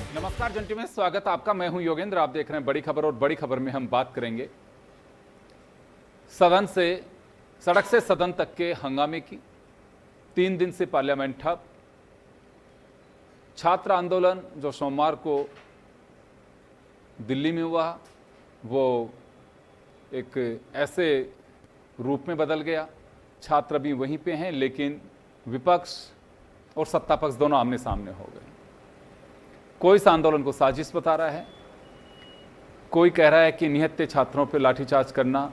नमस्कार जंटी में स्वागत आपका। मैं हूं योगेंद्र, आप देख रहे हैं बड़ी खबर और बड़ी खबर में हम बात करेंगे सड़क से सदन तक के हंगामे की। 3 दिन से पार्लियामेंट ठप। छात्र आंदोलन जो सोमवार को दिल्ली में हुआ वो एक ऐसे रूप में बदल गया। छात्र भी वहीं पे हैं लेकिन विपक्ष और सत्ता पक्ष दोनों आमने सामने हो गए। कोई इस आंदोलन को साजिश बता रहा है, कोई कह रहा है कि निहत्थे छात्रों पर लाठीचार्ज करना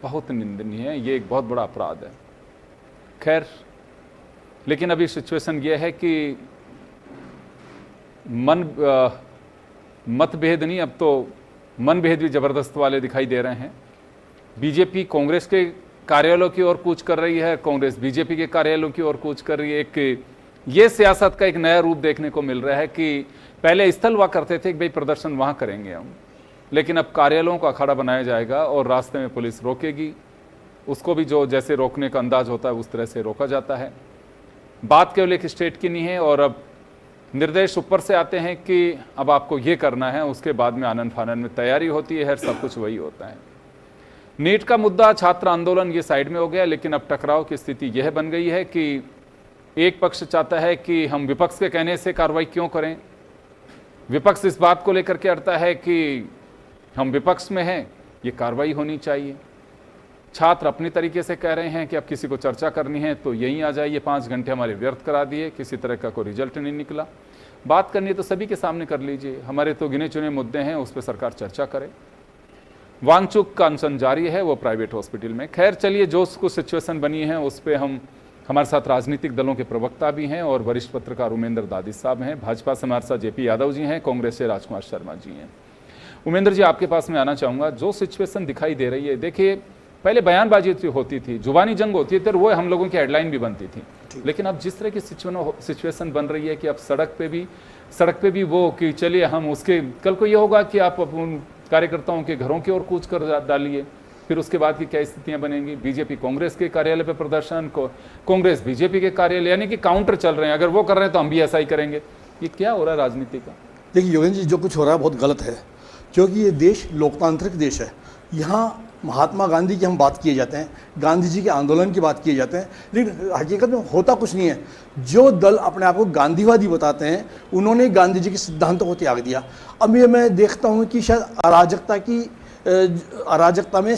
बहुत निंदनीय है, ये एक बहुत बड़ा अपराध है। खैर, लेकिन अभी सिचुएशन ये है कि मतभेद नहीं, अब तो मनभेद भी जबरदस्त वाले दिखाई दे रहे हैं। बीजेपी कांग्रेस के कार्यालयों की ओर कूच कर रही है, कांग्रेस बीजेपी के कार्यालयों की ओर कूच कर रही है। एक ये सियासत का एक नया रूप देखने को मिल रहा है कि पहले स्थल हुआ करते थे कि भाई प्रदर्शन वहां करेंगे हम, लेकिन अब कार्यालयों का अखाड़ा बनाया जाएगा और रास्ते में पुलिस रोकेगी। उसको भी जो जैसे रोकने का अंदाज होता है उस तरह से रोका जाता है। बात केवल एक स्टेट की नहीं है और अब निर्देश ऊपर से आते हैं कि अब आपको ये करना है, उसके बाद में आनन फानन में तैयारी होती है, सब कुछ वही होता है। नीट का मुद्दा, छात्र आंदोलन, ये साइड में हो गया, लेकिन अब टकराव की स्थिति यह बन गई है कि एक पक्ष चाहता है कि हम विपक्ष के कहने से कार्रवाई क्यों करें। विपक्ष इस बात को लेकर के अड़ता है कि हम विपक्ष में हैं, ये कार्रवाई होनी चाहिए। छात्र अपनी तरीके से कह रहे हैं कि अब किसी को चर्चा करनी है तो यहीं आ जाइए, 5 घंटे हमारे व्यर्थ करा दिए, किसी तरह का कोई रिजल्ट नहीं निकला। बात करनी है तो सभी के सामने कर लीजिए, हमारे तो गिने चुने मुद्दे हैं, उस पर सरकार चर्चा करे। वांगचुक का अनशन जारी है, वो प्राइवेट हॉस्पिटल में। खैर चलिए, जो कुछ सिचुएशन बनी है उस पर हमारे साथ राजनीतिक दलों के प्रवक्ता भी हैं और वरिष्ठ पत्रकार उमेंद्र दादी साहब हैं। भाजपा से हमारे साथ जेपी यादव जी हैं, कांग्रेस से राजकुमार शर्मा जी हैं। उमेंद्र जी, आपके पास में आना चाहूँगा। जो सिचुएशन दिखाई दे रही है, देखिए पहले बयानबाजी होती थी, जुबानी जंग होती थी, वो हम लोगों की हेडलाइन भी बनती थी, लेकिन अब जिस तरह की सिचुएशन बन रही है कि अब सड़क पे भी वो कि चलिए हम उसके कल को ये होगा कि आप उन कार्यकर्ताओं के घरों की ओर कूच कर डालिए, फिर उसके बाद की क्या स्थितियां बनेंगी। बीजेपी कांग्रेस के कार्यालय पे प्रदर्शन, कांग्रेस बीजेपी के कार्यालय, यानी कि काउंटर चल रहे हैं। अगर वो कर रहे हैं तो हम भी ऐसा ही करेंगे। ये क्या हो रहा है राजनीति का? देखिए योगेंद्र जी, जो कुछ हो रहा है बहुत गलत है, क्योंकि ये देश लोकतांत्रिक देश है। यहाँ महात्मा गांधी की हम बात किए जाते हैं, गांधी जी के आंदोलन की बात किए जाते हैं, लेकिन हकीकत में होता कुछ नहीं है। जो दल अपने आप को गांधीवादी बताते हैं, उन्होंने गांधी जी के सिद्धांतों को त्याग दिया। अब ये मैं देखता हूँ कि शायद अराजकता में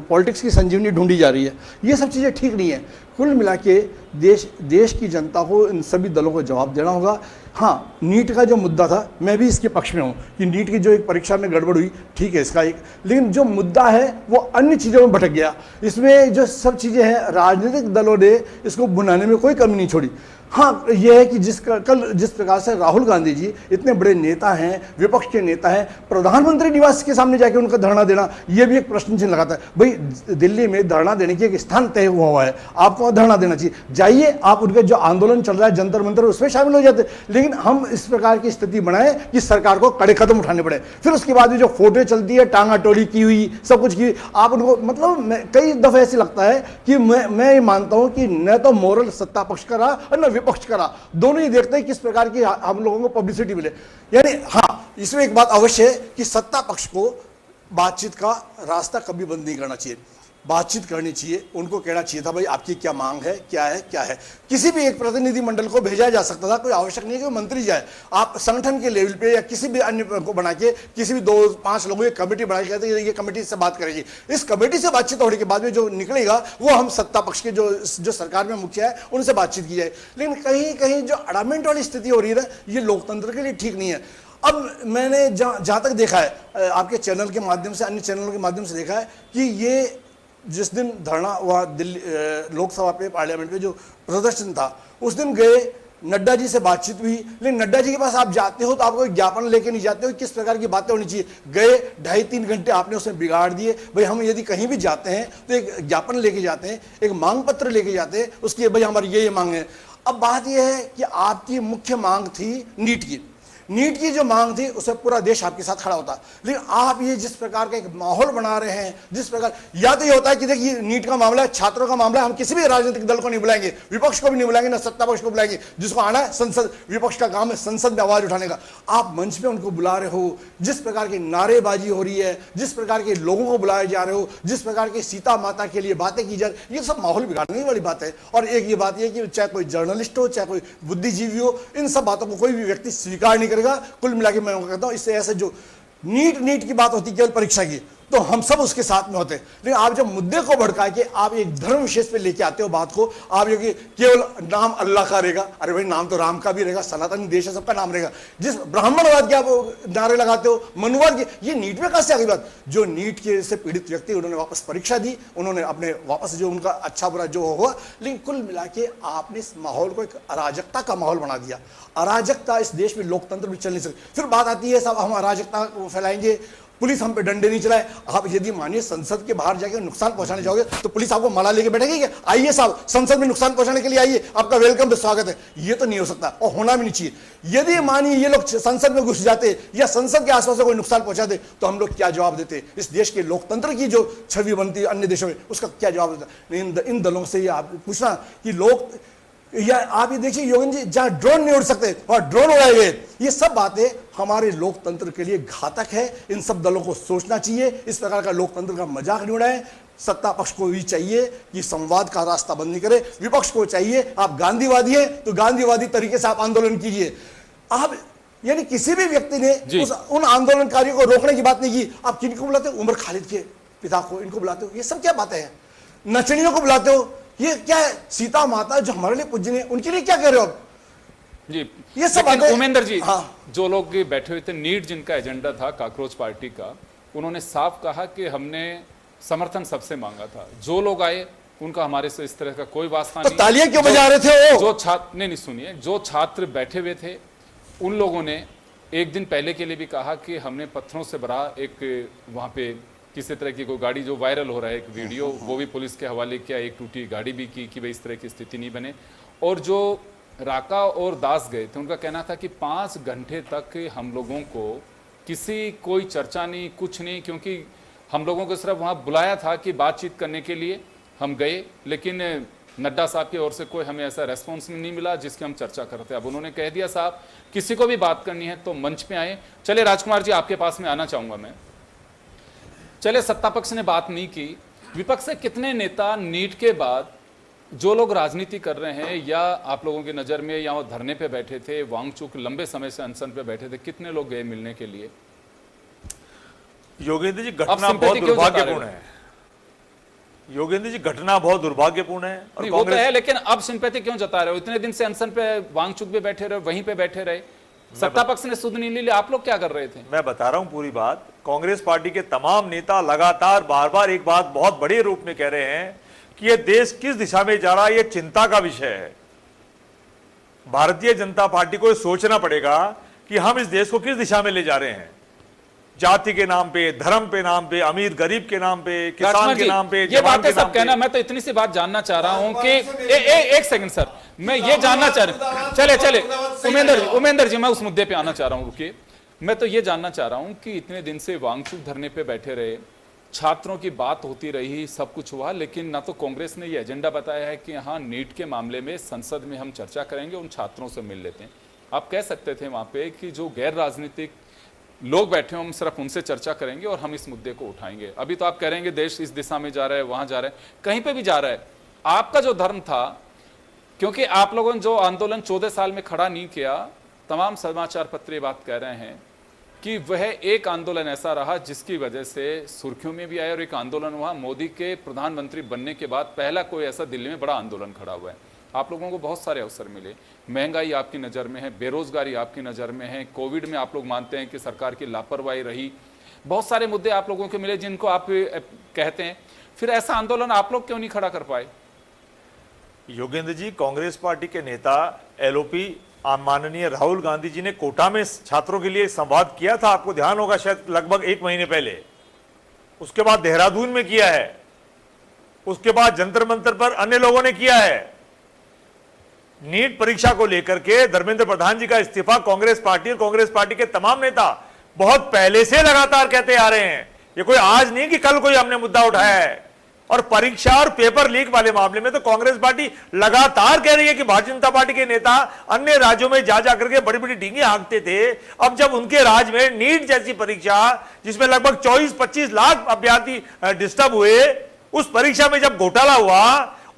पॉलिटिक्स की संजीवनी ढूंढी जा रही है। ये सब चीज़ें ठीक नहीं है। कुल मिला के देश की जनता को इन सभी दलों को जवाब देना होगा। हाँ, नीट का जो मुद्दा था, मैं भी इसके पक्ष में हूँ कि नीट की जो एक परीक्षा में गड़बड़ हुई, ठीक है इसका एक, लेकिन जो मुद्दा है वो अन्य चीज़ों में भटक गया। इसमें जो सब चीज़ें हैं, राजनीतिक दलों ने इसको बुनाने में कोई कमी नहीं छोड़ी। हाँ, यह है कि कल जिस प्रकार से राहुल गांधी जी इतने बड़े नेता हैं, विपक्ष के नेता हैं, प्रधानमंत्री निवास के सामने जाके उनका धरना देना, यह भी एक प्रश्न चिन्ह लगाता है। भाई, दिल्ली में धरना देने की एक स्थान तय हुआ है, आपको धरना देना चाहिए, जाइए आप उनके जो आंदोलन चल रहा है जंतर मंतर, उसमें शामिल हो जाते। लेकिन हम इस प्रकार की स्थिति बनाए कि सरकार को कड़े कदम उठाने पड़े। फिर उसके बाद जो फोटो चलती है टांगा टोली की हुई, सब कुछ की, आप उनको मतलब कई दफे ऐसे लगता है कि मैं ये मानता हूं कि न तो मोरल सत्ता पक्ष का रहा और न विपक्ष का रहा, दोनों ही देखते हैं किस प्रकार की हम लोगों को पब्लिसिटी मिले। यानी हाँ, इसमें एक बात अवश्य है कि सत्ता पक्ष को बातचीत का रास्ता कभी बंद नहीं करना चाहिए, बातचीत करनी चाहिए। उनको कहना चाहिए था भाई आपकी क्या मांग है, क्या है। किसी भी एक प्रतिनिधि मंडल को भेजा जा सकता था, कोई आवश्यक नहीं है कि मंत्री जाए। आप संगठन के लेवल पे या किसी भी अन्य को बना के, किसी भी 2-5 लोगों की कमेटी बना के कहते हैं ये कमेटी से बात करेगी। इस कमेटी से बातचीत होने के बाद में जो निकलेगा वो हम सत्ता पक्ष के जो सरकार में मुखिया है उनसे बातचीत की जाए। लेकिन कहीं कहीं जो अड़ामेंट वाली स्थिति हो रही है ना, ये लोकतंत्र के लिए ठीक नहीं है। अब मैंने जहां तक देखा है, आपके चैनल के माध्यम से, अन्य चैनलों के माध्यम से देखा है कि ये जिस दिन धरना हुआ दिल्ली लोकसभा पे, पार्लियामेंट पे जो प्रदर्शन था, उस दिन गए, नड्डा जी से बातचीत हुई, लेकिन नड्डा जी के पास आप जाते हो तो आपको एक ज्ञापन लेके नहीं जाते हो, किस प्रकार की बातें होनी चाहिए। गए 2.5-3 घंटे आपने उसमें बिगाड़ दिए। भाई, हम यदि कहीं भी जाते हैं तो एक ज्ञापन लेके जाते हैं, एक मांग पत्र लेके जाते हैं, उसकी भाई हमारी ये मांग है। अब बात यह है कि आपकी मुख्य मांग थी नीट की। नीट की जो मांग थी उससे पूरा देश आपके साथ खड़ा होता, लेकिन आप ये जिस प्रकार का एक माहौल बना रहे हैं, जिस प्रकार, या तो ये होता है कि देखिए नीट का मामला है, छात्रों का मामला है, हम किसी भी राजनीतिक दल को नहीं बुलाएंगे, विपक्ष को भी नहीं बुलाएंगे, ना सत्ता पक्ष को बुलाएंगे, जिसको आना है संसद, विपक्ष का काम है संसद में आवाज उठाने का। आप मंच पे उनको बुला रहे हो, जिस प्रकार की नारेबाजी हो रही है, जिस प्रकार के लोगों को बुलाए जा रहे हो, जिस प्रकार की सीता माता के लिए बातें की जा रही, ये सब माहौल बिगाड़ने वाली बात है। और एक ये बात है कि चाहे कोई जर्नलिस्ट हो, चाहे कोई बुद्धिजीवी हो, इन सब बातों को कोई भी व्यक्ति स्वीकार नहीं करेगा। कुल मिला के मैं कहता हूं, इससे ऐसे जो नीट की बात होती केवल परीक्षा की, तो हम सब उसके साथ में होते हैं, लेकिन आप जब मुद्दे को भड़का के आप एक धर्म विशेष पे लेके आते हो बात को, आप ये कि केवल नाम अल्लाह का रहेगा, अरे भाई नाम तो राम का भी रहेगा, सनातन देश है, सबका नाम रहेगा। जिस ब्राह्मणवाद के आप नारे लगाते हो, मनुवाद के, ये नीट में कहां से आ गई बात? जो नीट के से पीड़ित व्यक्ति, उन्होंने वापस परीक्षा दी, उन्होंने अपने वापस जो उनका अच्छा बुरा जो हुआ, लेकिन कुल मिला के आपने इस माहौल को एक अराजकता का माहौल बना दिया। अराजकता, इस देश में लोकतंत्र भी चल नहीं सकती। फिर बात आती है साहब हम अराजकता फैलाएंगे, पुलिस हम पे डंडे नहीं चलाए। आप यदि मानिए संसद के बाहर जाके नुकसान पहुंचाने जाओगे तो पुलिस आपको माला लेके बैठेगी क्या? आइए साहब संसद में नुकसान पहुंचाने के लिए आइए, आपका वेलकम है, स्वागत है। ये तो नहीं हो सकता और होना भी नहीं चाहिए। यदि मानिए ये लोग संसद में घुस जाते या संसद के आसपास कोई नुकसान पहुंचाते तो हम लोग क्या जवाब देते? इस देश के लोकतंत्र की जो छवि बनती है अन्य देशों में, उसका क्या जवाब देता? इन दलों से ये आप पूछना कि लोग, या आप ये देखिए योगेंद्र जी, जहां ड्रोन नहीं उड़ सकते और ड्रोन उड़ाए गए, ये सब बातें हमारे लोकतंत्र के लिए घातक है। इन सब दलों को सोचना चाहिए, इस प्रकार का लोकतंत्र का मजाक नहीं उड़ाएं। सत्ता पक्ष को भी चाहिए कि संवाद का रास्ता बंद नहीं करे, विपक्ष को चाहिए आप गांधीवादी हैं तो गांधीवादी तरीके से आप आंदोलन कीजिए। आप यानी किसी भी व्यक्ति ने उन आंदोलनकारियों को रोकने की बात नहीं की। आप किनको बुलाते हो? उमर खालिद के पिता को, इनको बुलाते हो? ये सब क्या बातें हैं? नचनियों को बुलाते हो? ये क्या है? सीता माता जो हमारे लिए पूजनीय, उनके लिए क्या कह रहे हो आप? जी ये सब उमेंद्र जी, हाँ। जो लोग बैठे हुए थे, नीट जिनका एजेंडा था काकरोच पार्टी का, उन्होंने साफ कहा कि हमने समर्थन सबसे मांगा था। जो लोग आए उनका हमारे से इस तरह का कोई वास्ता नहीं। तालियां क्यों बजा रहे थे? जो छात्र नहीं सुनिए, जो छात्र बैठे हुए थे उन लोगों ने एक दिन पहले के लिए भी कहा कि हमने पत्थरों से भरा एक वहां पे किसी तरह की कोई गाड़ी, जो वायरल हो रहा है एक वीडियो, वो भी पुलिस के हवाले किया, एक टूटी गाड़ी भी की कि भाई इस तरह की स्थिति नहीं बने। और जो राका और दास गए थे, उनका कहना था कि 5 घंटे तक हम लोगों को कोई चर्चा नहीं, कुछ नहीं, क्योंकि हम लोगों को सिर्फ वहाँ बुलाया था कि बातचीत करने के लिए हम गए, लेकिन नड्डा साहब की ओर से कोई हमें ऐसा रेस्पॉन्स नहीं मिला जिसकी हम चर्चा करते। अब उन्होंने कह दिया साहब किसी को भी बात करनी है तो मंच पे आए। चले राजकुमार जी, आपके पास में आना चाहूंगा मैं। चले सत्ता पक्ष ने बात नहीं की, विपक्ष से कितने नेता नीट के बाद जो लोग राजनीति कर रहे हैं, या आप लोगों की नज़र में या वो धरने पे बैठे थे, वांगचुक लंबे समय से अनशन पे बैठे थे, कितने लोग गए मिलने के लिए? योगेंद्र जी, घटना बहुत दुर्भाग्यपूर्ण है। योगेंद्र जी, घटना बहुत दुर्भाग्यपूर्ण है। और वो तो है, लेकिन अब सिंपैथी क्यों जता रहे हो? इतने दिन से अनशन पे वांगचुक पे बैठे रहे, वहीं पे बैठे रहे, सत्ता पक्ष ने सुध नहीं ली, आप लोग क्या कर रहे थे? मैं बता रहा हूं पूरी बात। कांग्रेस पार्टी के तमाम नेता लगातार बार बार एक बात बहुत बड़े रूप में कह रहे हैं कि यह देश किस दिशा में जा रहा है, यह चिंता का विषय है। भारतीय जनता पार्टी को सोचना पड़ेगा कि हम इस देश को किस दिशा में ले जा रहे हैं। जाति के नाम पे, धर्म पे नाम पे, अमीर गरीब के नाम पे, किसान के नाम पे, ये बातें सब कहना। मैं तो इतनी सी बात जानना चाह रहा हूं कि एक सेकंड सर, मैं ये जानना चाह रहा हूं, चले उमेंद्र जी, मैं उस मुद्दे पे आना चाह रहा हूं, रुकिए। मैं तो ये जानना चाह रहा हूं कि इतने दिन से वांगचुक धरने पे बैठे रहे, छात्रों की बात होती रही, सब कुछ हुआ, लेकिन ना तो कांग्रेस ने ये एजेंडा बताया है कि हाँ नीट के मामले में संसद में हम चर्चा करेंगे, उन छात्रों से मिल लेते हैं। आप कह सकते थे वहां पे कि जो गैर राजनीतिक लोग बैठे हैं हम सिर्फ उनसे चर्चा करेंगे और हम इस मुद्दे को उठाएंगे। अभी तो आप कह रहे हैं देश इस दिशा में जा रहा है, वहां जा रहा है, कहीं पे भी जा रहा है। आपका जो धर्म था, क्योंकि आप लोगों ने जो आंदोलन 14 साल में खड़ा नहीं किया, तमाम समाचार पत्र ये बात कह रहे हैं कि वह एक आंदोलन ऐसा रहा जिसकी वजह से सुर्खियों में भी आया, और एक आंदोलन हुआ मोदी के प्रधानमंत्री बनने के बाद पहला कोई ऐसा दिल्ली में बड़ा आंदोलन खड़ा हुआ है। आप लोगों को बहुत सारे अवसर मिले, महंगाई आपकी नज़र में है, बेरोजगारी आपकी नज़र में है, कोविड में आप लोग मानते हैं कि सरकार की लापरवाही रही, बहुत सारे मुद्दे आप लोगों को मिले जिनको आप कहते हैं, फिर ऐसा आंदोलन आप लोग क्यों नहीं खड़ा कर पाए? योगेंद्र जी, कांग्रेस पार्टी के नेता एलओपी माननीय राहुल गांधी जी ने कोटा में छात्रों के लिए संवाद किया था, आपको ध्यान होगा शायद लगभग 1 महीने पहले। उसके बाद देहरादून में किया है, उसके बाद जंतर मंतर पर अन्य लोगों ने किया है। नीट परीक्षा को लेकर के धर्मेंद्र प्रधान जी का इस्तीफा कांग्रेस पार्टी और कांग्रेस पार्टी के तमाम नेता बहुत पहले से लगातार कहते आ रहे हैं। ये कोई आज नहीं कि कल कोई हमने मुद्दा उठाया है। और परीक्षा और पेपर लीक वाले मामले में तो कांग्रेस पार्टी लगातार कह रही है कि भारतीय जनता पार्टी के नेता अन्य राज्यों में जा जाकर के बड़ी बड़ी डींगे हाँकते थे। अब जब उनके राज में नीट जैसी परीक्षा जिसमें लगभग 24-25 लाख अभ्यर्थी डिस्टर्ब हुए, उस परीक्षा में जब घोटाला हुआ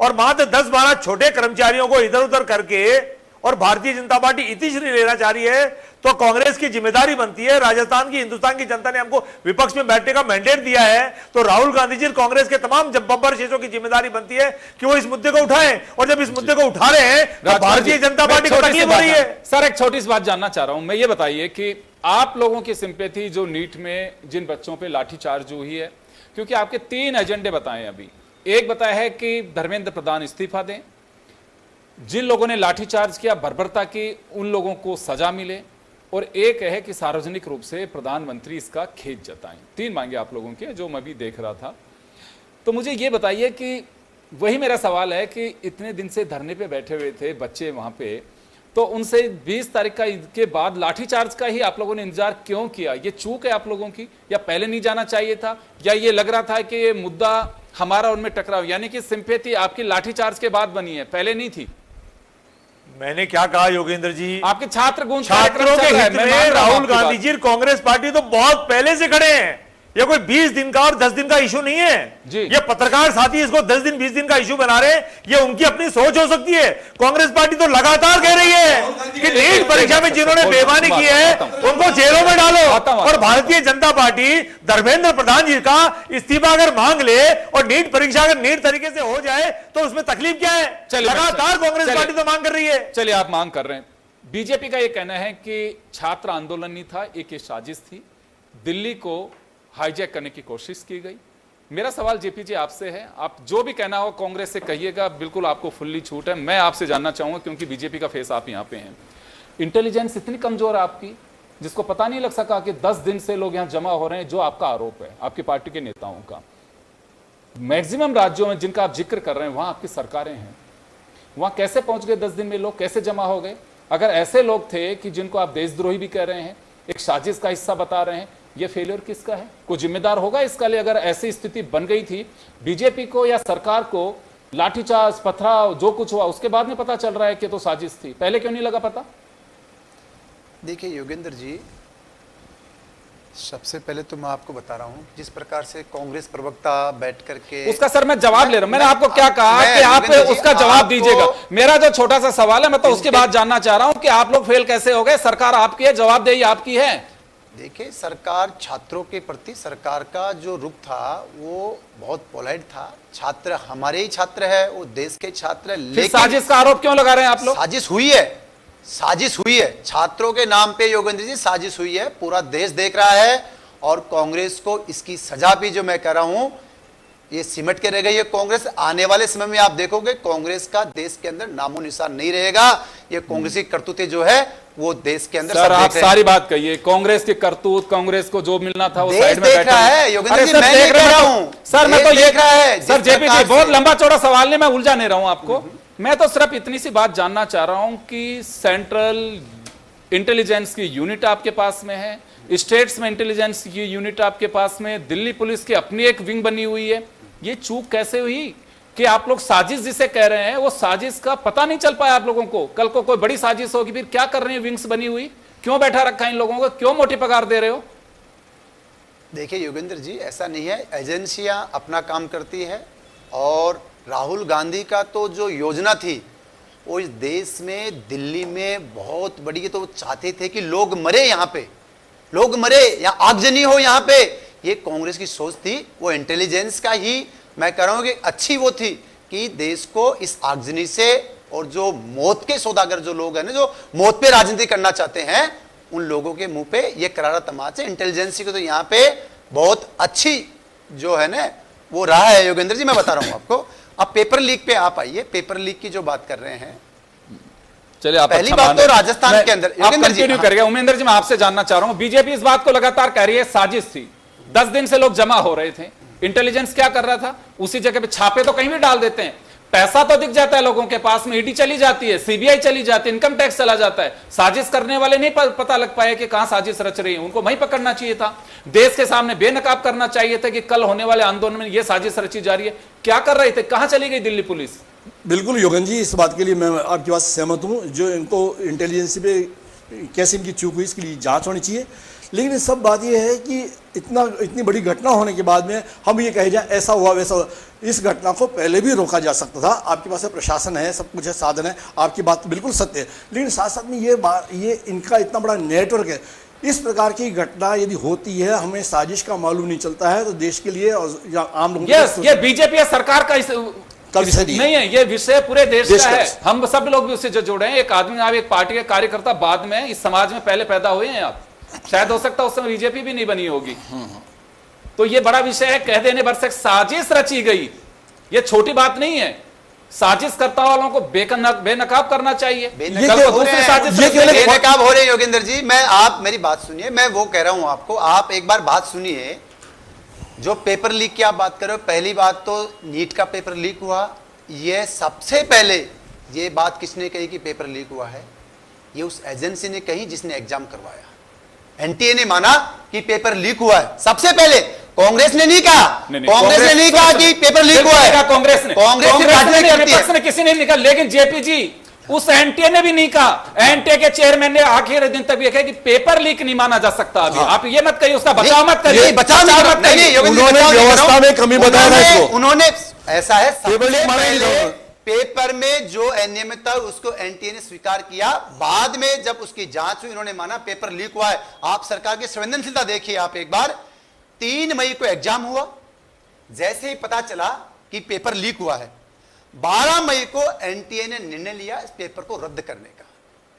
और मात्र 10-12 छोटे कर्मचारियों को इधर उधर करके और भारतीय जनता पार्टी इतिश्री लेना चाह रही है, तो कांग्रेस की जिम्मेदारी बनती है। राजस्थान की, हिंदुस्तान की जनता ने हमको विपक्ष में बैठने का मैंडेट दिया है, तो राहुल गांधी जी कांग्रेस के तमाम बब्बर शेषों की जिम्मेदारी बनती है कि वो इस मुद्दे को उठाएं। और जब इस मुद्दे को उठा रहे हैं तो भारतीय जनता पार्टी को तकलीफ हो रही है। सर, एक छोटी सी बात जानना चाह रहा हूं मैं। ये बताइए कि आप लोगों की सिंपैथी जो नीट में जिन बच्चों पर लाठीचार्ज हुई है, क्योंकि आपके 3 एजेंडे बताए अभी। एक बताया है कि धर्मेंद्र प्रधान इस्तीफा दें, जिन लोगों ने लाठीचार्ज किया, बर्बरता की, उन लोगों को सजा मिले, और एक है कि सार्वजनिक रूप से प्रधानमंत्री इसका खेद जताएं। 3 मांगे आप लोगों के, जो मैं भी देख रहा था। तो मुझे ये बताइए कि वही मेरा सवाल है कि इतने दिन से धरने पे बैठे हुए थे बच्चे वहां पे, तो उनसे 20 तारीख का के बाद लाठीचार्ज का ही आप लोगों ने इंतजार क्यों किया? ये चूक है आप लोगों की, या पहले नहीं जाना चाहिए था, या ये लग रहा था कि ये मुद्दा हमारा उनमें टकराव, यानी कि सिंपैथी आपकी लाठीचार्ज के बाद बनी है, पहले नहीं थी? मैंने क्या कहा योगेंद्र जी, आपके छात्र गुंज छात्रों के हित में राहुल गांधी जी कांग्रेस पार्टी तो बहुत पहले से खड़े हैं। ये कोई 20 दिन का और 10 दिन का इशू नहीं है जी। ये पत्रकार साथी इसको 10 दिन 20 दिन का इशू बना रहे हैं, ये उनकी अपनी सोच हो सकती है। कांग्रेस पार्टी तो लगातार कह रही है कि नीट परीक्षा में जिन्होंने बेईमानी की है उनको जेलों में डालो। और भारतीय जनता पार्टी धर्मेंद्र प्रधान जी का इस्तीफा अगर मांग ले और नीट परीक्षा अगर नीट तरीके से हो जाए तो उसमें तकलीफ क्या है? लगातार कांग्रेस पार्टी तो मांग कर रही है। चलिए, आप मांग कर रहे हैं। बीजेपी का यह कहना है कि छात्र आंदोलन नहीं था, एक साजिश थी, दिल्ली को हाईजैक करने की कोशिश की गई। मेरा सवाल जेपी जी आपसे है, आप जो भी कहना हो कांग्रेस से कहिएगा, बिल्कुल आपको फुल्ली छूट है। मैं आपसे जानना चाहूंगा, क्योंकि बीजेपी का फेस आप यहां पे हैं, इंटेलिजेंस इतनी कमजोर है आपकी, जिसको पता नहीं लग सका कि 10 दिन से लोग यहां जमा हो रहे हैं, जो आपका आरोप है आपकी पार्टी के नेताओं का। मैक्सिमम राज्यों में जिनका आप जिक्र कर रहे हैं, वहां आपकी सरकारें हैं, वहां कैसे पहुंच गए 10 दिन में लोग, कैसे जमा हो गए? अगर ऐसे लोग थे कि जिनको आप देशद्रोही भी कह रहे हैं, एक साजिश का हिस्सा बता रहे हैं, ये फेलियर किसका है? कोई जिम्मेदार होगा इसका लिए? अगर ऐसी स्थिति बन गई थी बीजेपी को या सरकार को, लाठीचार्ज, पथराव, जो कुछ हुआ, उसके बाद में पता चल रहा है कि तो साजिश थी, पहले क्यों नहीं लगा पता? देखिए योगेंद्र जी, सबसे पहले तो मैं आपको बता रहा हूं, जिस प्रकार से कांग्रेस प्रवक्ता बैठ करके उसका सर मैं जवाब ले रहा हूं। मैंने आपको क्या कहा कि आप उसका जवाब दीजिएगा। मेरा जो छोटा सा सवाल है, मैं तो उसके बाद जानना चाह रहा हूं कि आप लोग फेल कैसे हो गए? सरकार आपकी है, जवाबदेही आपकी है। देखिए, सरकार छात्रों के प्रति सरकार का जो रुख था वो बहुत पोलाइट था। छात्र हमारे ही छात्र है, वो देश के छात्र है, लेकिन साजिश का आरोप क्यों लगा रहे हैं आप लोग? साजिश हुई है, साजिश हुई है छात्रों के नाम पे योगेंद्र जी, साजिश हुई है, पूरा देश देख रहा है। और कांग्रेस को इसकी सजा भी, जो मैं कह रहा हूं, ये सिमट के रह गई है कांग्रेस। आने वाले समय में आप देखोगे कांग्रेस का देश के अंदर नामो निशान नहीं रहेगा। ये कांग्रेस की करतूतें जो है वो देश के अंदर, सर आप सारी बात कहिए, कांग्रेस की करतूत, कांग्रेस को जो मिलना था वो साइड में देख रहा है योगेंद्र जी, मैं नहीं कह रहा हूं, सर मैं तो ये देख रहा है। सर जेपी जी, बहुत लंबा चौड़ा सवाल नहीं, मैं उलझा नहीं रहा हूं आपको। मैं तो सिर्फ इतनी सी बात जानना चाह रहा हूं कि सेंट्रल इंटेलिजेंस की यूनिट आपके पास में है, स्टेट्स में इंटेलिजेंस की यूनिट आपके पास में, दिल्ली पुलिस की अपनी एक विंग बनी हुई है, ये चूक कैसे हुई कि आप लोग साजिश जिसे कह रहे हैं वो साजिश का पता नहीं चल पाया आप लोगों को? कल को कोई बड़ी साजिश होगी, फिर क्या कर रहे हैं विंग्स बनी हुई? क्यों बैठा रखा है इन लोगों को? क्यों मोटी पगार दे रहे हो? देखिए योगेंद्र जी, ऐसा नहीं है, एजेंसियां अपना काम करती है। और राहुल गांधी का तो जो योजना थी वो इस देश में, दिल्ली में बहुत बड़ी है, तो वो चाहते थे कि लोग मरे, यहाँ पे लोग मरे, यहाँ आगजनी हो यहाँ पे। ये कांग्रेस की सोच थी, वो इंटेलिजेंस का ही मैं कह रहा हूं कि अच्छी वो थी कि देश को इस आगजनी से, और जो मौत के सौदागर जो लोग हैं ना, जो मौत पे राजनीति करना चाहते हैं, उन लोगों के मुंह पे ये करारा तमाचा। इंटेलिजेंस को तो यहाँ पे बहुत अच्छी जो है ना वो रहा है योगेंद्र जी, मैं बता रहा हूं आपको। अब पेपर लीक पे आप आइए, पेपर लीक की जो बात कर रहे हैं, चलिए आप पहली बात तो राजस्थान के अंदर कंटिन्यू करेंगे। उमेंद्र जी, मैं आपसे जानना चाह रहा हूं, बीजेपी इस बात को लगातार कह रही है साजिश थी, 10 दिन से लोग जमा हो रहे थे, इंटेलिजेंस क्या कर रहा था? उसी जगह पे छापे तो कहीं भी डाल देते हैं। पैसा तो दिख जाता है लोगों के पास में, ईडी चली जाती है, सीबीआई चली जाती है, इनकम टैक्स चला जाता है। साजिश करने वाले नहीं पता लग पाए कि कहां साजिश रच रही है, उनको वहीं पकड़ना चाहिए था। देश के सामने बेनकाब करना चाहिए था कि कल होने वाले आंदोलन में यह साजिश रची जा रही है। क्या कर रहे थे, कहां चली गई दिल्ली पुलिस? बिल्कुल योगेन जी, इस बात के लिए मैं आपकी बात से सहमत हूँ। जो इनको इंटेलिजेंस पे कैसे इनकी चूक हुई इसके लिए जांच होनी चाहिए। लेकिन सब बात यह है कि इतनी बड़ी घटना होने के बाद में हम ये कहे जाए ऐसा हुआ वैसा हुआ, इस घटना को पहले भी रोका जा सकता था। आपके पास प्रशासन है, सब कुछ है, साधन है, आपकी बात बिल्कुल सत्य है। लेकिन साथ साथ में ये इनका इतना बड़ा नेटवर्क है। इस प्रकार की घटना यदि होती है, हमें साजिश का मालूम नहीं चलता है, तो देश के लिए और आम लोगों के लिए ये बीजेपी या सरकार का विषय नहीं है, ये विषय पूरे देश का है। हम सब लोग भी उससे जुड़े हैं। एक आदमी, आप एक पार्टी के कार्यकर्ता बाद में इस समाज में पहले पैदा हुए हैं आप, शायद हो सकता है उस समय बीजेपी भी नहीं बनी होगी। तो ये बड़ा विषय है। कह देने भर से साजिश रची गई, ये छोटी बात नहीं है। साजिश करता वालों को बेनकाब करना चाहिए। बेनकाब हो रहे हैं योगेंद्र जी। आप मेरी बात सुनिए, मैं वो कह रहा हूं आपको, आप एक बार बात सुनिए। जो पेपर लीक की आप बात कर रहे हो, पहली बात तो नीट का पेपर लीक हुआ, ये सबसे पहले ये बात किसने कही कि पेपर लीक हुआ है? ये उस एजेंसी ने कही जिसने एग्जाम करवाया। एनटीए ने माना कि पेपर लीक हुआ है, सबसे पहले। कांग्रेस ने नहीं कहा, कांग्रेस ने नहीं कहा कि पेपर लीक हुआ है। कांग्रेस ने किसी ने नहीं कहा। लेकिन जेपी जी, उस एनटीए ने भी नहीं कहा। एनटीए के चेयरमैन ने आखिर दिन तक भी कहा कि पेपर लीक नहीं माना जा सकता अभी। आप ये मत कहिए, उसका बचाव मत करिए, बचाव मत करिए। उन्होंने व्यवस्था में कमी बताया, उन्होंने ऐसा है, पेपर में जो अनियमितता उसको एनटीए ने स्वीकार किया। बाद में जब उसकी जांच हुई, उन्होंने माना पेपर लीक हुआ है। आप सरकार की संवेदनशीलता देखिए। आप एक बार 3 मई को एग्जाम हुआ, जैसे ही पता चला कि पेपर लीक हुआ है, 12 मई को एनटीए ने निर्णय लिया इस पेपर को रद्द करने का,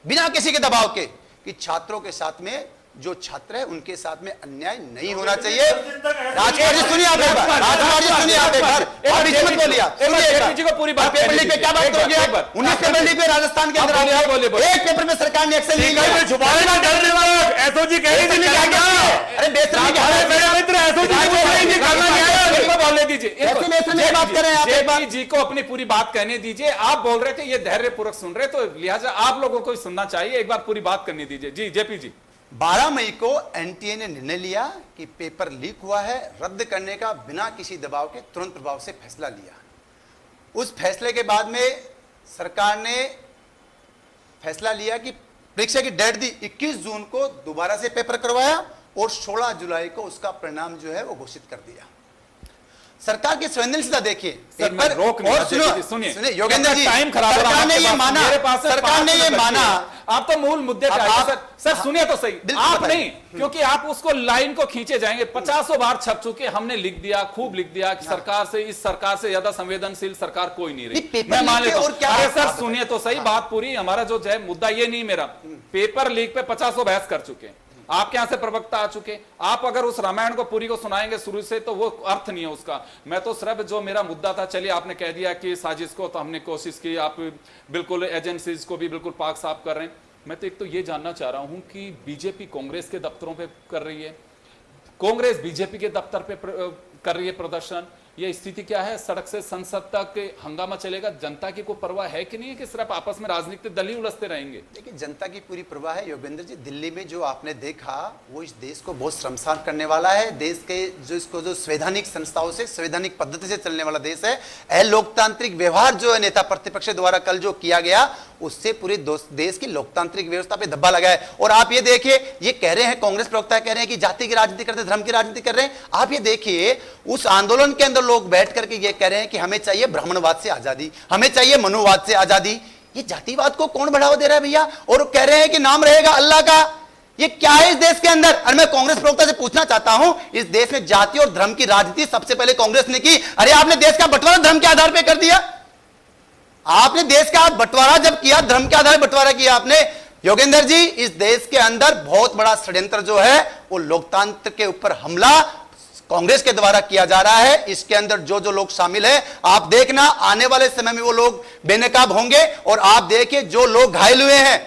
बिना किसी के दबाव के, कि छात्रों के साथ में जो छात्र है उनके साथ में अन्याय नहीं होना चाहिए। राजकुमार जी सुनिए आप एक बार, राजकुमार जी सुनिए आप एक बार, आप बीच में बोलिए, जेपी को पूरी बात पेपर लीक पे क्या बात करोगे? 19 पेपर लीक पे राजस्थान के अंदर एक पेपर में सरकार ने एक्शन लिया है। एसओजी कह रही थी, अरे बेशर्मी क्या है मेरा मित्र, एसओजी बोलने दीजिए, बात कर रहे हैं आप, एक बार जी को अपनी पूरी बात कहने दीजिए। आप बोल रहे थे, ये धैर्य पूर्वक सुन रहे, तो लिहाजा आप लोगों को सुनना चाहिए। एक बार पूरी बात करने दीजिए। जी जेपी जी, 12 मई को एनटीए ने निर्णय लिया कि पेपर लीक हुआ है, रद्द करने का बिना किसी दबाव के तुरंत प्रभाव से फैसला लिया। उस फैसले के बाद में सरकार ने फैसला लिया कि परीक्षा की डेट दी, 21 जून को दोबारा से पेपर करवाया और 16 जुलाई को उसका परिणाम जो है वो घोषित कर दिया। सरकार की संवेदनशीलता देखिए। पेपर रोक नहीं, सुनिए योगेंद्र जी, टाइम खराब हो रहा है, सरकार ने ये माना, सरकार ने ये माना। आप तो मूल मुद्दे पे आइए सर, सुनिए तो सही। आप नहीं, क्योंकि आप उसको लाइन को खींचे जाएंगे। 50 बार छप चुके, हमने लिख दिया, खूब लिख दिया कि सरकार से, इस सरकार से ज्यादा संवेदनशील सरकार कोई नहीं रही। मैं मान लेता हूं। अरे सर सुनिए तो सही बात पूरी। हमारा जो है मुद्दा ये नहीं, मेरा पेपर लीक पे 50 बहस कर चुके, आपके यहां से प्रवक्ता आ चुके। आप अगर उस रामायण को पूरी को सुनाएंगे शुरू से, तो वो अर्थ नहीं है उसका। मैं तो सिर्फ जो मेरा मुद्दा था, चलिए आपने कह दिया कि साजिश को तो हमने कोशिश की, आप बिल्कुल एजेंसीज को भी बिल्कुल पाक साफ कर रहे हैं। मैं तो एक तो ये जानना चाह रहा हूं कि बीजेपी कांग्रेस के दफ्तरों पे कर रही है, कांग्रेस बीजेपी के दफ्तर पे कर रही है प्रदर्शन, ये स्थिति क्या है? सड़क से संसद तक हंगामा चलेगा, जनता की कोई परवाह है कि नहीं है कि सिर्फ आपस में राजनीतिक दल ही उलझते रहेंगे? देखिए, जनता की पूरी परवाह है योगेंद्र जी। दिल्ली में जो आपने देखा वो इस देश को बहुत शर्मसार करने वाला है। देश के जो संवैधानिक संस्थाओं से, संवैधानिक पद्धति से चलने वाला देश है। अलोकतांत्रिक व्यवहार जो है नेता प्रतिपक्ष द्वारा कल जो किया गया, उससे पूरे देश की लोकतांत्रिक व्यवस्था पे धब्बा लगा है। और आप ये देखिए, ये कह रहे हैं, कांग्रेस प्रवक्ता कह रहे हैं कि जाति की राजनीति करते, धर्म की राजनीति कर रहे हैं। आप ये देखिए, उस आंदोलन के अंदर लोग बैठ करके ये कह रहे हैं कि हमें चाहिए ब्राह्मणवाद से आजादी, हमें चाहिए मनुवाद से आजादी। ये जातिवाद को कौन बढ़ावा दे रहा है भैया? और कह रहे हैं कि नाम रहेगा अल्लाह का। ये क्या है इस देश के अंदर? और मैं कांग्रेस प्रवक्ता से पूछना चाहता हूं, इस देश में जाति और धर्म की राजनीति सबसे पहले कांग्रेस ने की। अरे आपने देश का बंटवारा धर्म के आधार पर कर दिया। आपने देश का बंटवारा जब किया, धर्म के आधार पर बंटवारा किया आपने। योगेंद्र जी, इस देश के अंदर बहुत बड़ा षड्यंत्र जो है वो लोकतंत्र के ऊपर हमला कांग्रेस के द्वारा किया जा रहा है। इसके अंदर जो जो लोग शामिल हैं, आप देखना आने वाले समय में वो लोग बेनकाब होंगे। और आप देखिए, जो लोग घायल हुए हैं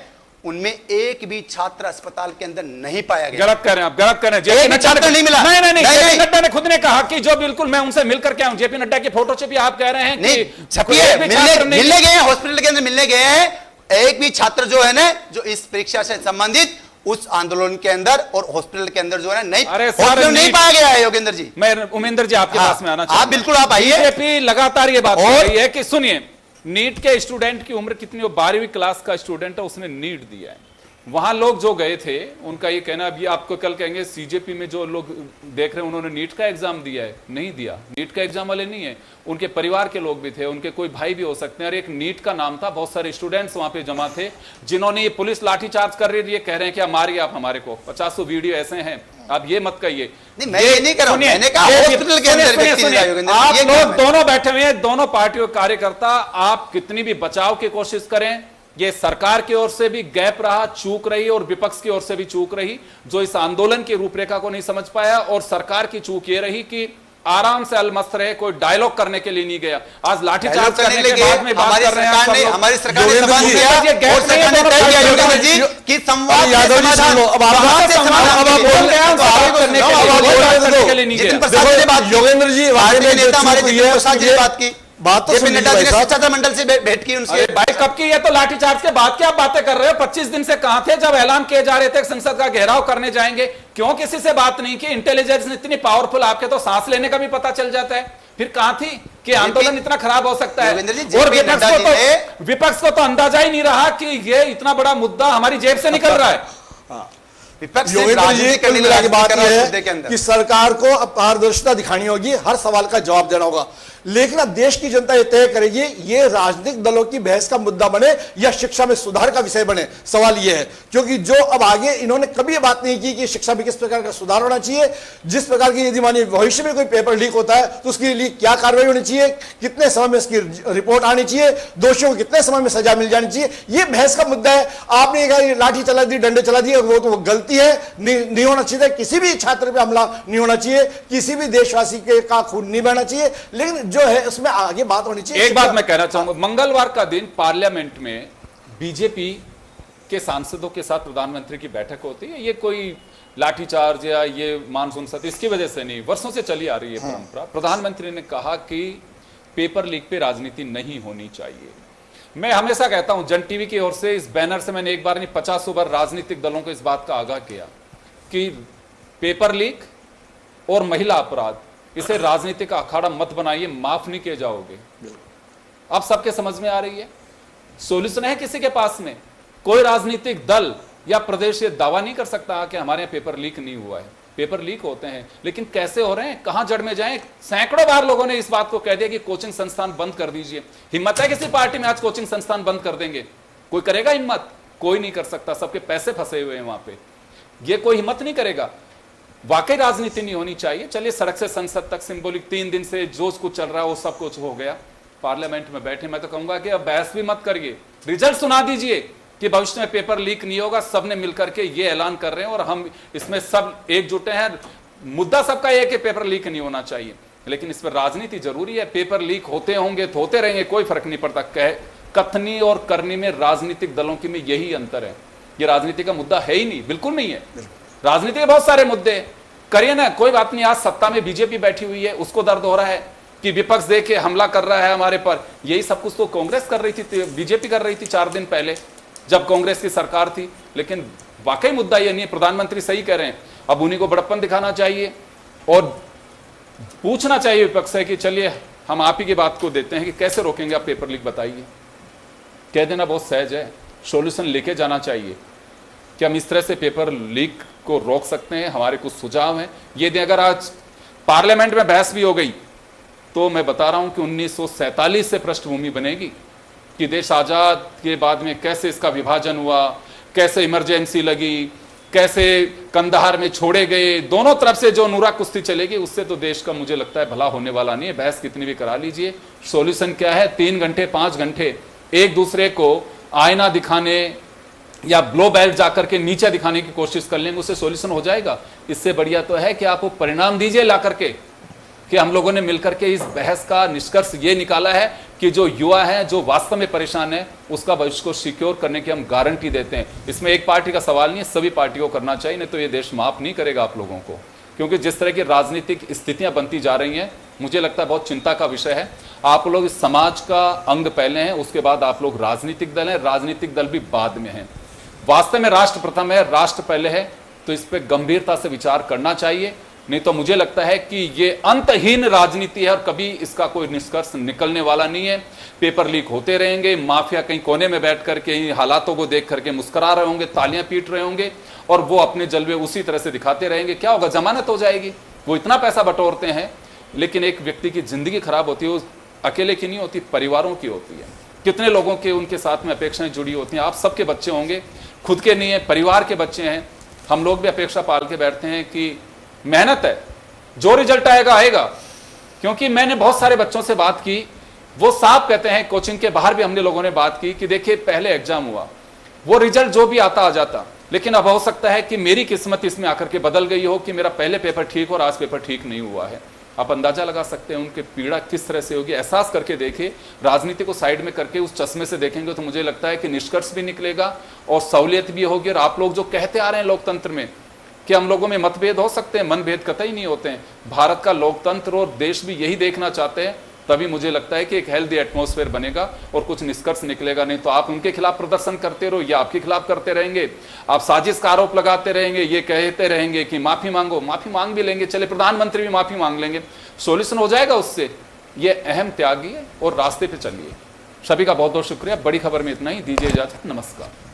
उनमें एक भी छात्र अस्पताल के अंदर नहीं पाया गया। गलत कह रहे हैं आप, गलत कह रहे हैं। एक भी छात्र नहीं मिला। नहीं नहीं नहीं, नहीं, जेपी नहीं। नड्डा ने खुद ने कहा कि जो बिल्कुल मैं उनसे मिलकर के आऊं, जेपी नड्डा की फोटो छपी, आप कह रहे हैं नहीं कि छपी कोई है, एक भी छात्र नहीं- मिलने गए हैं, हॉस्पिटल के अंदर मिलने गए हैं। एक भी छात्र जो है ना, जो इस परीक्षा से संबंधित उस आंदोलन के अंदर और हॉस्पिटल के अंदर जो है ना, नहीं अरे सर, हॉस्पिटल नहीं नीट- पाया गया है। योगेंद्र जी, मैं उमेंद्र जी आपके हाँ, पास में आना आप बिल्कुल आप आइए। बीजेपी लगातार ये बात और- कर रही है कि सुनिए, नीट के स्टूडेंट की उम्र कितनी हो, 12वीं क्लास का स्टूडेंट है, उसने नीट दिया है। वहां लोग जो गए थे उनका ये कहना, अभी आपको कल कहेंगे सीजेपी में जो लोग देख रहे हैं उन्होंने नीट का एग्जाम दिया है, नहीं दिया। नीट का एग्जाम वाले नहीं है, उनके परिवार के लोग भी थे, उनके कोई भाई भी हो सकते हैं। और एक नीट का नाम था, बहुत सारे स्टूडेंट्स वहां पे जमा थे जिन्होंने ये पुलिस लाठीचार्ज कर रही है, ये कह रहे हैं कि मारिए आप हमारे को। 50 वीडियो ऐसे हैं, आप ये मत कहिए। नहीं, मैं ये नहीं कर रहा हूं, मैंने कहा हॉस्पिटल के अंदर व्यक्ति ने जाए, योगेंद्र जी, आप ये लोग काम है। दोनों बैठे हुए हैं, दोनों पार्टियों के कार्यकर्ता, आप कितनी भी बचाव की कोशिश करें, ये सरकार की ओर से भी गैप रहा, चूक रही, और विपक्ष की ओर से भी चूक रही, जो इस आंदोलन की रूपरेखा को नहीं समझ पाया। और सरकार की चूक ये रही कि आराम से अलमस्त रहे, कोई डायलॉग करने के लिए नहीं गया। आज लाठीचार्ज करने के बाद में बात कर रहे हैं आप सब लोग। हमारी सरकार ने योगेंद्र संवाद जी, किया ये गैप और सरकार ने नहीं है, तय किया, दोनों योगेंद्र जी, कि संवाद के यादव जी समाधान- सुन लो, अब आप संवाद से अब समाधान आप के लिए- बोल रहे हैं, तो आप करने के लिए, अब आप बोल रहे हैं, करने के लिए नहीं जितिन गया। प्रसाद ने बात की, योगेंद्र जी भारतीय वाकई में नेता हमारे जो चूक जितिन हुई है, प्रसाद जी ने बात की, बात तो जेपी सुन नड्डा लीजिए जी ने भाई शिक्षा मंडल से भेंट की उनसे। अरे भाई कब की, ये तो लाठीचार्ज के बाद की आप बातें कर रहे हो। 25 दिन से कहां थे जब ऐलान किए जा रहे थे संसद का घेराव करने जाएंगे? क्यों किसी से बात नहीं की? इंटेलिजेंस इतनी पावरफुल, आपके तो सांस लेने का भी पता चल जाता है। फिर कहां थी कि आंदोलन इतना खराब हो सकता है? योगेंद्र जी, और जेपी नड्डा जी ने- विपक्ष को तो अंदाजा ही नहीं रहा कि ये इतना बड़ा मुद्दा हमारी जेब से निकल रहा है। विपक्ष से योगेंद्र जी राजनीति कुल करने मिला के बात कर रहा है यह मुद्दे के है अंदर। कि सरकार को अब पारदर्शिता दिखानी होगी, हर सवाल का जवाब देना होगा, लेकिन अब देश की जनता ये तय करेगी ये राजनीतिक दलों की बहस का मुद्दा बने या शिक्षा में सुधार का विषय बने। सवाल ये है, क्योंकि जो अब आगे इन्होंने कभी ये बात नहीं की कि शिक्षा में किस प्रकार का सुधार होना चाहिए, जिस प्रकार की यदि मानिए भविष्य में कोई पेपर लीक होता है तो उसके लिए क्या कार्रवाई होनी चाहिए, कितने समय में इसकी रिपोर्ट आनी चाहिए, दोषियों को कितने समय में सजा मिल जानी चाहिए, ये बहस का मुद्दा है। आपने कहा ये लाठी चला दी, डंडे चला दिए, वो तो गलती है, नहीं होना चाहिए। किसी भी छात्र पे हमला नहीं होना चाहिए, किसी भी देशवासी के का खून नहीं बहना चाहिए, लेकिन जो है उसमें आगे बात होनी चाहिए। एक बात मैं कहना चाहूंगा, मंगलवार का दिन पार्लियामेंट में बीजेपी के सांसदों के साथ प्रधानमंत्री की बैठक होती है। ये कोई लाठीचार्ज या ये मानसून सत्र इसकी वजह से नहीं, वर्षों से चली आ रही है परंपरा। प्रधानमंत्री ने कहा कि पेपर लीक पे राजनीति नहीं होनी चाहिए। मैं हमेशा कहता हूं, जन टीवी की ओर से इस बैनर से मैंने एक बार नहीं 50 बार राजनीतिक दलों को इस बात का आगाह किया कि पेपर लीक और महिला अपराध, इसे राजनीतिक अखाड़ा मत बनाइए, माफ नहीं किए जाओगे। अब सबके समझ में आ रही है, सोल्यूशन है किसी के पास में। कोई राजनीतिक दल या प्रदेश ये दावा नहीं कर सकता कि हमारे यहाँ पेपर लीक नहीं हुआ है। पेपर लीक होते हैं, लेकिन कैसे हो रहे हैं, कहां जड़ में जाएं। सैकड़ों बार लोगों ने इस बात को कह दिया कि कोचिंग संस्थान बंद कर दीजिए। हिम्मत है किसी पार्टी में आज कोचिंग संस्थान बंद कर देंगे? कोई करेगा हिम्मत? कोई नहीं कर सकता, सबके पैसे फंसे हुए हैं वहां पे, ये कोई हिम्मत नहीं करेगा। वाकई राजनीति नहीं होनी चाहिए। चलिए, सड़क से संसद तक सिंबॉलिक 3 दिन से जो कुछ चल रहा है वो सब कुछ हो गया, पार्लियामेंट में बैठे। मैं तो कहूंगा कि अब बहस भी मत करिए, रिजल्ट सुना दीजिए कि भविष्य में पेपर लीक नहीं होगा। सबने मिलकर के ये ऐलान कर रहे हैं और हम इसमें सब एकजुटे हैं। मुद्दा सबका एक है, पेपर लीक नहीं होना चाहिए, लेकिन इस पर राजनीति जरूरी है। पेपर लीक होते होंगे तो होते रहेंगे, कोई फर्क नहीं पड़ता। कथनी और करनी में राजनीतिक दलों की में यही अंतर है। ये राजनीति का मुद्दा है ही नहीं, बिल्कुल नहीं है। राजनीति के बहुत सारे मुद्दे करिए ना, कोई बात नहीं। आज सत्ता में बीजेपी बैठी हुई है, उसको दर्द हो रहा है कि विपक्ष देखे हमला कर रहा है हमारे पर। यही सब कुछ तो कांग्रेस कर रही थी, बीजेपी कर रही थी 4 दिन पहले जब कांग्रेस की सरकार थी। लेकिन वाकई मुद्दा ये नहीं है। प्रधानमंत्री सही कह रहे हैं, अब उन्हीं को बड़प्पन दिखाना चाहिए और पूछना चाहिए विपक्ष से कि चलिए हम आप ही की बात को देते हैं कि कैसे रोकेंगे आप पेपर लीक, बताइए। कह देना बहुत सहज है, सॉल्यूशन लेके जाना चाहिए कि हम इस तरह से पेपर लीक को रोक सकते हैं, हमारे कुछ सुझाव हैं ये दें। अगर आज पार्लियामेंट में बहस भी हो गई तो मैं बता रहा हूं कि 1947 से पृष्ठभूमि बनेगी कि देश आजाद के बाद में कैसे इसका विभाजन हुआ, कैसे इमरजेंसी लगी, कैसे कंधार में छोड़े गए, दोनों तरफ से जो नूरा कुश्ती चलेगी, उससे तो देश का मुझे लगता है भला होने वाला नहीं है। बहस कितनी भी करा लीजिए, सॉल्यूशन क्या है? 3 घंटे 5 घंटे एक दूसरे को आईना दिखाने या ब्लो बेल्ट जाकर के नीचे दिखाने की कोशिश कर लेंगे, उससे सॉल्यूशन हो जाएगा? इससे बढ़िया तो है कि आप वो परिणाम दीजिए ला करके कि हम लोगों ने मिलकर के इस बहस का निष्कर्ष ये निकाला है कि जो युवा है, जो वास्तव में परेशान है, उसका भविष्य को सिक्योर करने की हम गारंटी देते हैं। इसमें एक पार्टी का सवाल नहीं है, सभी पार्टियों को करना चाहिए, नहीं तो ये देश माफ नहीं करेगा आप लोगों को। क्योंकि जिस तरह की राजनीतिक स्थितियां बनती जा रही हैं, मुझे लगता है बहुत चिंता का विषय है। आप लोग इस समाज का अंग पहले हैं, उसके बाद आप लोग राजनीतिक दल हैं, राजनीतिक दल भी बाद में हैं। वास्तव में राष्ट्र प्रथम है, राष्ट्र पहले है, तो इस पर गंभीरता से विचार करना चाहिए। नहीं तो मुझे लगता है कि ये अंतहीन राजनीति है और कभी इसका कोई निष्कर्ष निकलने वाला नहीं है। पेपर लीक होते रहेंगे, माफिया कहीं कोने में बैठ करके हालातों को देख करके मुस्कुरा रहे होंगे, तालियां पीट रहे होंगे और वो अपने जलवे उसी तरह से दिखाते रहेंगे। क्या होगा? जमानत हो जाएगी। वो इतना पैसा बटोरते हैं, लेकिन एक व्यक्ति की जिंदगी खराब होती है, वो अकेले की नहीं होती, परिवारों की होती है। कितने लोगों के उनके साथ में अपेक्षाएं जुड़ी होती हैं। आप सबके बच्चे होंगे, खुद के नहीं है, परिवार के बच्चे हैं। हम लोग भी अपेक्षा पाल के बैठते हैं कि मेहनत है, जो रिजल्ट आएगा आएगा। क्योंकि मैंने बहुत सारे बच्चों से बात की, वो साफ कहते हैं, कोचिंग के बाहर भी हमने लोगों ने बात की कि देखिए पहले एग्जाम हुआ, वो रिजल्ट जो भी आता आ जाता, लेकिन अब हो सकता है कि मेरी किस्मत इसमें आकर के बदल गई हो कि मेरा पहले पेपर ठीक और आज पेपर ठीक नहीं हुआ है। आप अंदाजा लगा सकते हैं उनकी पीड़ा किस तरह से होगी। एहसास करके देखिए, राजनीति को साइड में करके उस चश्मे से देखेंगे तो मुझे लगता है कि निष्कर्ष भी निकलेगा और सहूलियत भी होगी। और आप लोग जो कहते आ रहे हैं लोकतंत्र में कि हम लोगों में मतभेद हो सकते हैं, मनभेद कतई नहीं होते हैं। भारत का लोकतंत्र और देश भी यही देखना चाहते हैं, तभी मुझे लगता है कि एक हेल्दी एटमॉस्फेयर बनेगा और कुछ निष्कर्ष निकलेगा। नहीं तो आप उनके खिलाफ प्रदर्शन करते रहो, या आपके खिलाफ करते रहेंगे, आप साजिश का आरोप लगाते रहेंगे, ये कहते रहेंगे कि माफी मांगो। माफी मांग भी लेंगे, चले प्रधानमंत्री भी माफी मांग लेंगे, सॉल्यूशन हो जाएगा उससे। ये अहम त्यागी है और रास्ते पे चलिए। सभी का बहुत बहुत शुक्रिया। बड़ी खबर में इतना ही, दीजिए इजाजत, नमस्कार।